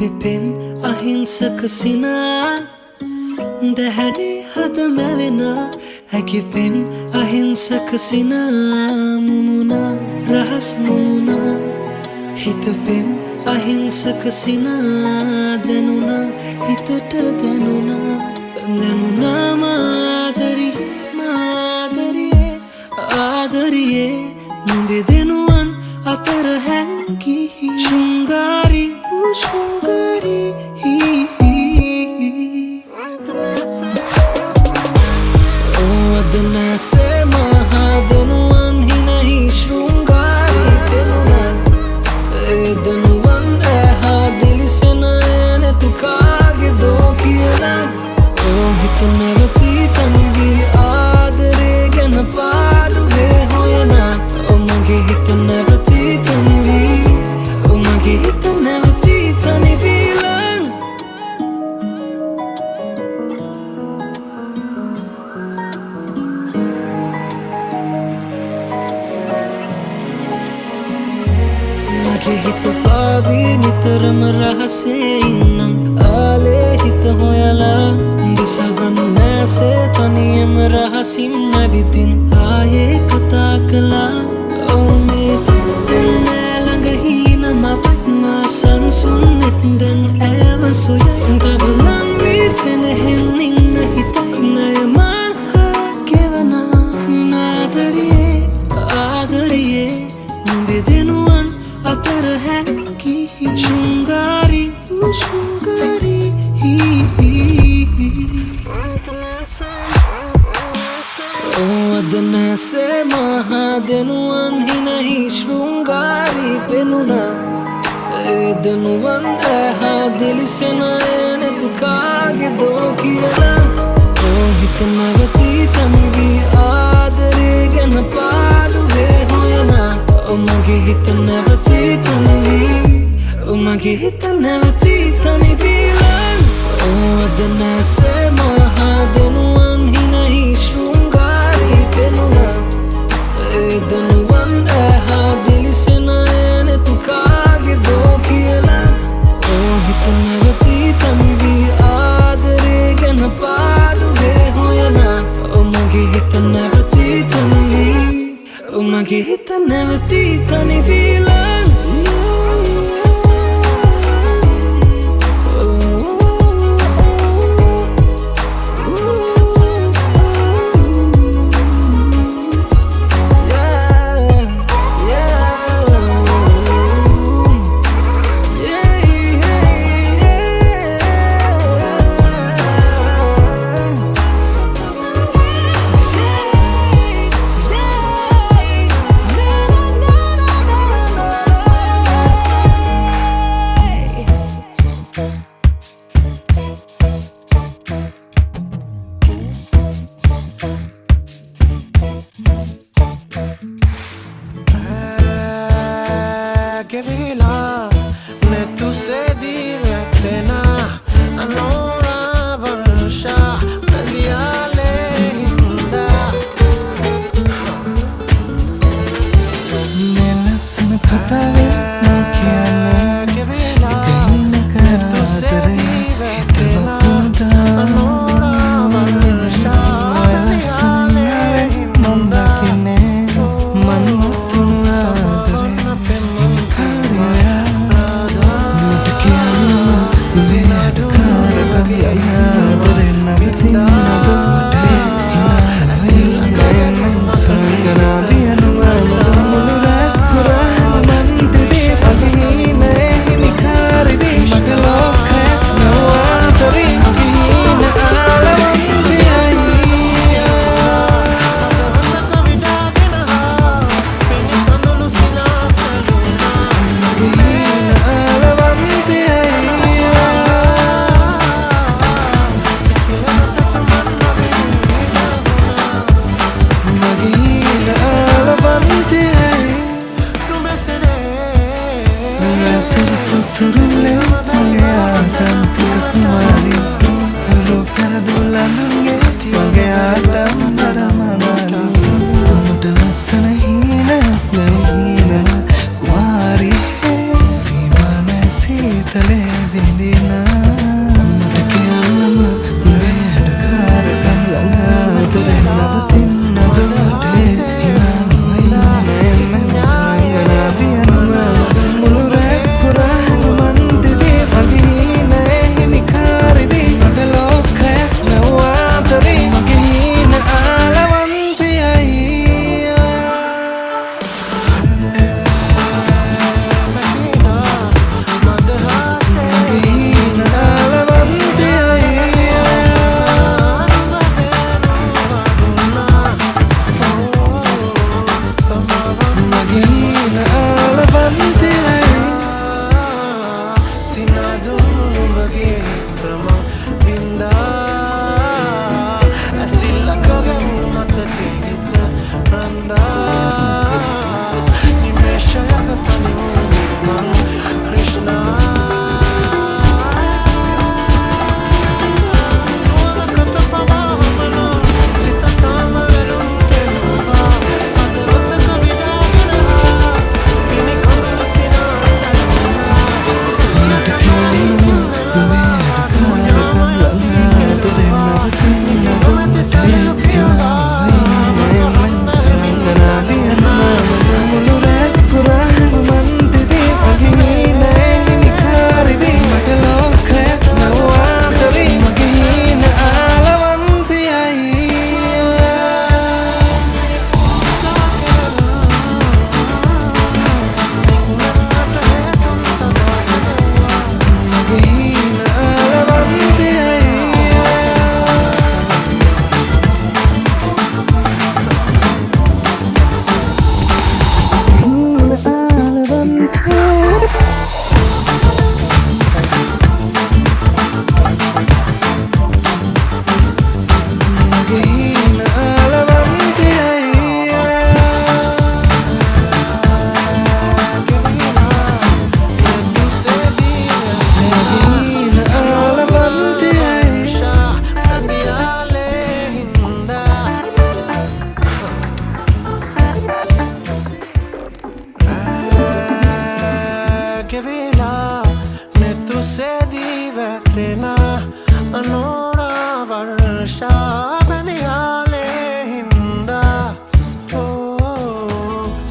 ඔබෙපෙම් අහිංසක සිනා දැහැනේ හද මැවෙනා ඇකිපෙම් අහිංසක සිනා මුමුණා රහස් මුමුණා හිතපෙම් අහිංසක සිනා දැනුණා හිතට දැනුණා දැනුණා මාදරියේ මාදරියේ ආදරියේ නුඹේ දෙනුවන් අතර හැංගී ශෘංගාරි ශෘංගාරි से महादनुवन ही नहीं शृंगारी तेनुना ए दनुवन ए हा दिल से नयन तू कागे दो किया ओ हितनवती तनवी आदरे गन पालुवे होयना ओ मगे हितनवती तनवी ओ मगे हितनवती तनवी हित पावी नितरम रहसे इन्नं आले हित होयला बिसवन मैसे तनियम रहसिम नविदिन आये कता कला ओ मेदिन लंग ही नमपमा संसुन नितन एव सोया तबलन विसन हिन्निन हित नय महा केवना नादरिये आदरिये नुඹේ දෙනුවන් अतर है कि शृंगारी शृंगारी ओ अदन से महादनुवन ही नहीं शृंगारी पेनुना ए दनुवन ए हा दिल से नयन तू कागे दो किया ओ हितनवती तनवी आदरे गन पालुवे होयना ओ मगे हितनवती तनवी ओ मगे हितनवती तनवी ओ अदन से महादनुवन ही नहीं शृंगारी पेनुना ए दनुवन ए हा दिल से नयन तू कागे दो किया ओ हितनवती तनवी आदरे गन पालुवे होयना ओ मगे हितनवती तनवी ओ मगे हितनवती तनवी que vila ne tu se divertena anora varsha diale hinda nelasna patave no kiyana que vila ne tu se divertena anora varsha diale hinda kine manutun Suturule akan tuka kumari Halo karadulan nge Wage adam baramanali Mudalasana hina Hina Wari hai Simana sitale vindi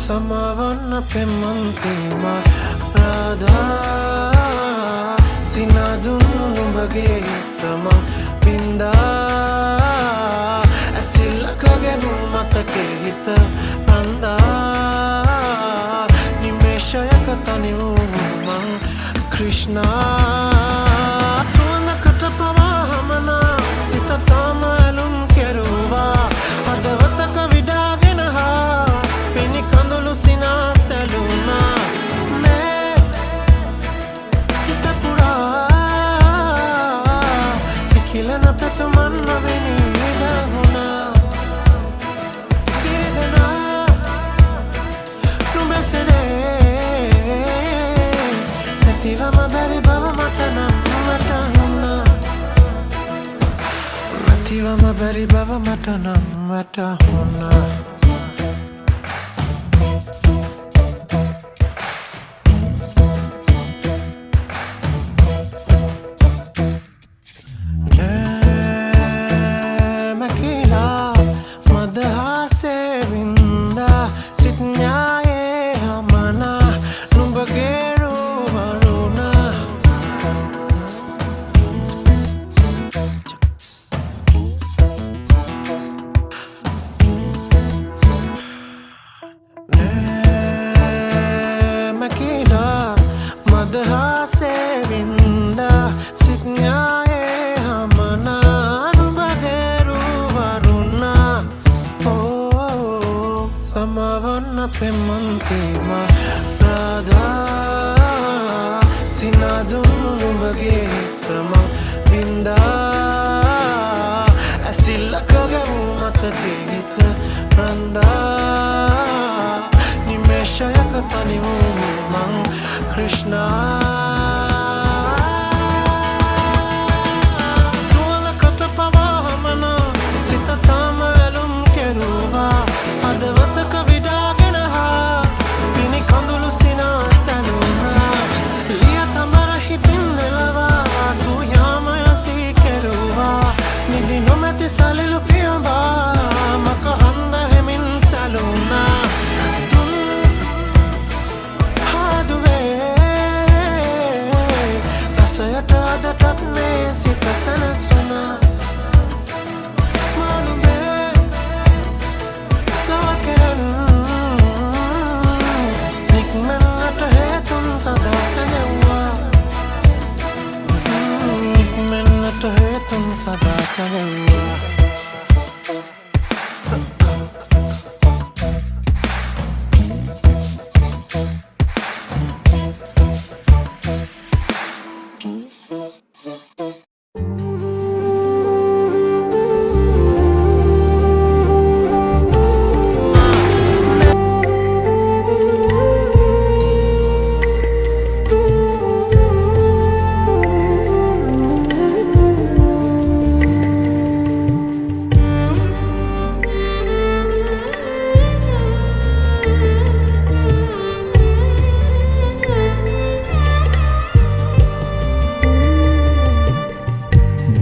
සමවන්න පෙම්මන්තිම Radha සිනාදුන් නුඹගේ හිතම පින්දා ඇසිල්ලකගේ මතකේ හිත රන්දා නිමේෂයක තනි වූ මං ක්‍රිෂ්ණා සුවඳකට පවා හමනා සිත තාම ඇලුම් කෙරුවා හදවතක විඩාගෙන හා පිණි කඳුළු සිනා සැලුනා මේ හිත පුරා ඉකිලන පැතුමන් නොවෙනි විදහුණා කිරිදෙනා නුඹසනේ නැතිවම බැරි බව මට නම් වැටහුණා නැතිවම බැරි බව මට නම් වැටහුණා සමවන්න පෙම්මන්තිම රාධා සිනාදුන් නුඹගේ හිතම වින්දා ඇසිල්ලකගේ මතකේ හිත රන්දා නිමේෂයක තනි වූ මං ක්‍රිෂ්ණා සුවඳකට පවා හමනා සිත තාම ඇලුම් කෙරුවා හදවතක විඩාගෙන හා පිණි කඳුළු සිනා සැලුනා ලිය තමර හිතින් නෙලවා සූයාමය සී කෙරුවා නිදි නොමැති සලිලු පියඹා මකහඳ හෙමින් සැලුනා තුන් හාදුවේ රසයට අදටත් මේ සිත සැනසුනා සදා සැනෙව්වා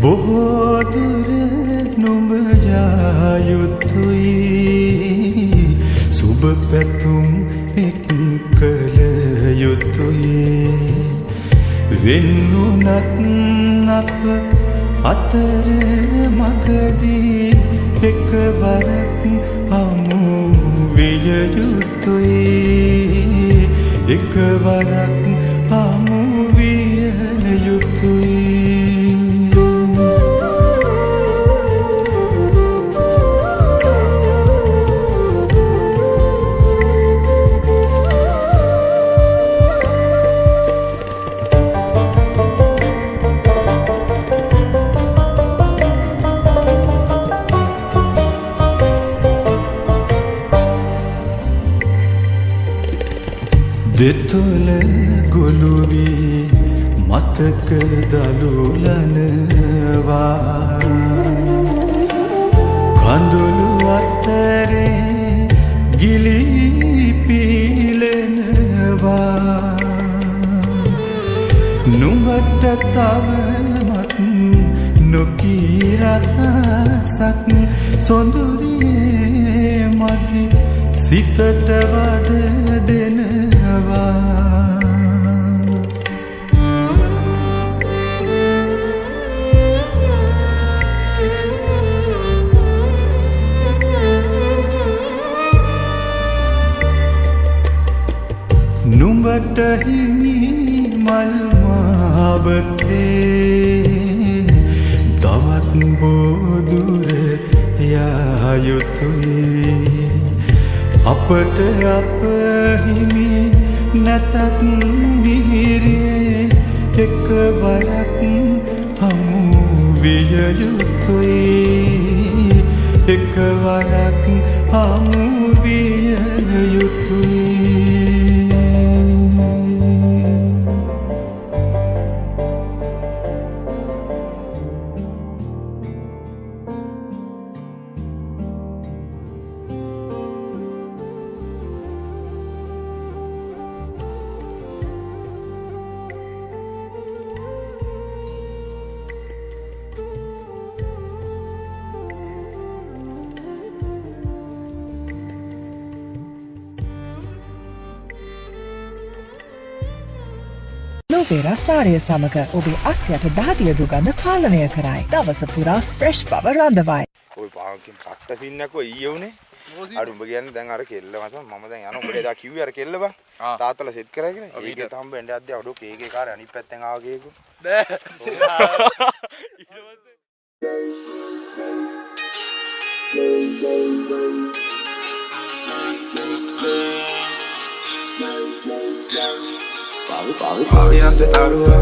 බොහෝ දුර නුඹ යා යුතුයි සුබ පැතුම් එක් කළ යුතුයි වෙන්නුනත් අප අතර මගදී එකවරක් හමු විය යුතුයි එකවරක් හමු විය යුතුයි දෙතොල ගොළුවී මතක දළුලනවා කඳුළු අතරේ ගිලී පීලෙනවා නුඹට තවමත් නොකී රහසක් සොඳුරියේ මගේ සිතට වද දෙනවා නුඹට හිමි මල් මාවතේ තවත් බොදුර යා යුතුයි අපට අප හිමි නැතත් මිහිරේ එකවරක් හමු විය යුතුයි එකවරක් හමු විය යුතුයි Lovera සාරය සමග ඔබේ අත්යට දහදිය දුගඳ පාලනය කරයි. දවස පුරා ෆ්‍රෙෂ් බව රඳවයි. ඔය පාවකින් කට්ට සින්නකෝ ඊයේ උනේ. අර උඹ කියන්නේ දැන් අර කෙල්ල මම දැන් යනවා උඹට එදා කිව්වේ අර කෙල්ල බං. තාත්තලා සෙට් කරා කියලා. ඒකේ හම්බ වෙන්න යද්දී අඩෝ කේකේ කාරේ අනිත් පැත්තෙන් ආවා කේකෝ. නෑ. ඊට පස්සේ Paviase tarua,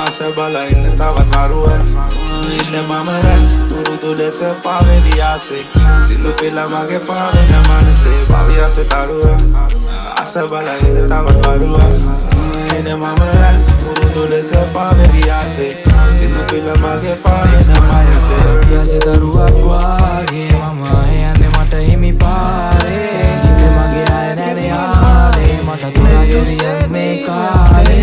asa bala inne tavat marua. Inne mama ras, urudu desa paveliase. Sindu pila mage pavena manase. Paviase tarua, asa bala inne tavat marua. Inne mama ras, urudu desa paveliase. Sindu pila mage pavena manase. Paviase tarua kuage, mama yanne mata himi pare. Ninde mage aye nane aare, mata tula duriya me kaare.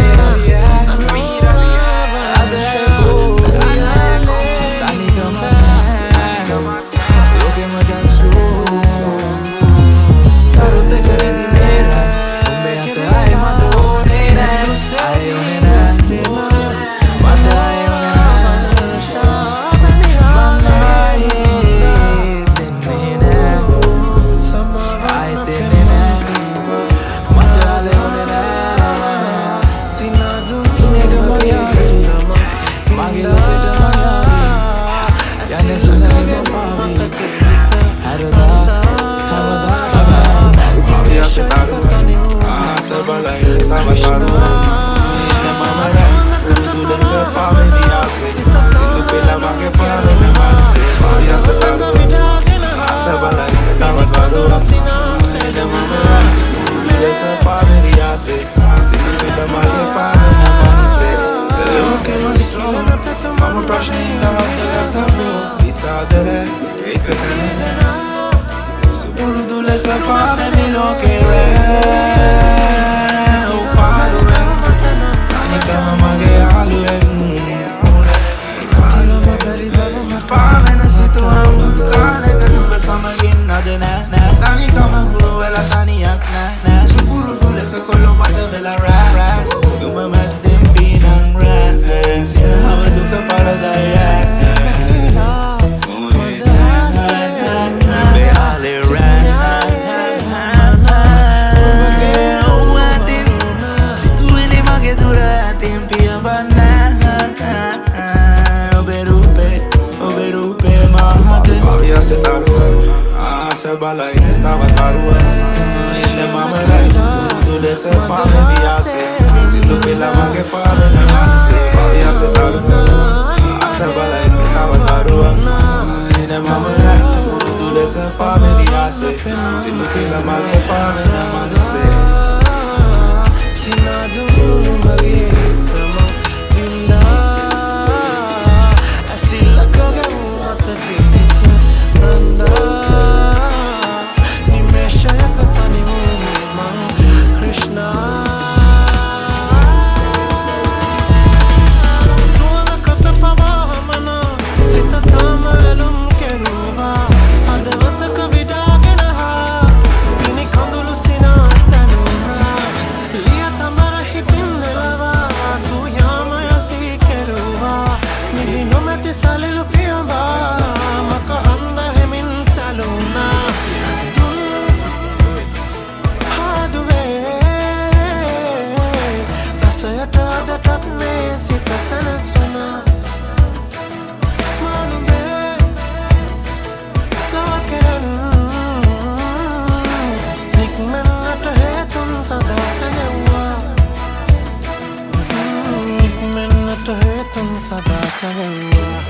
sangewa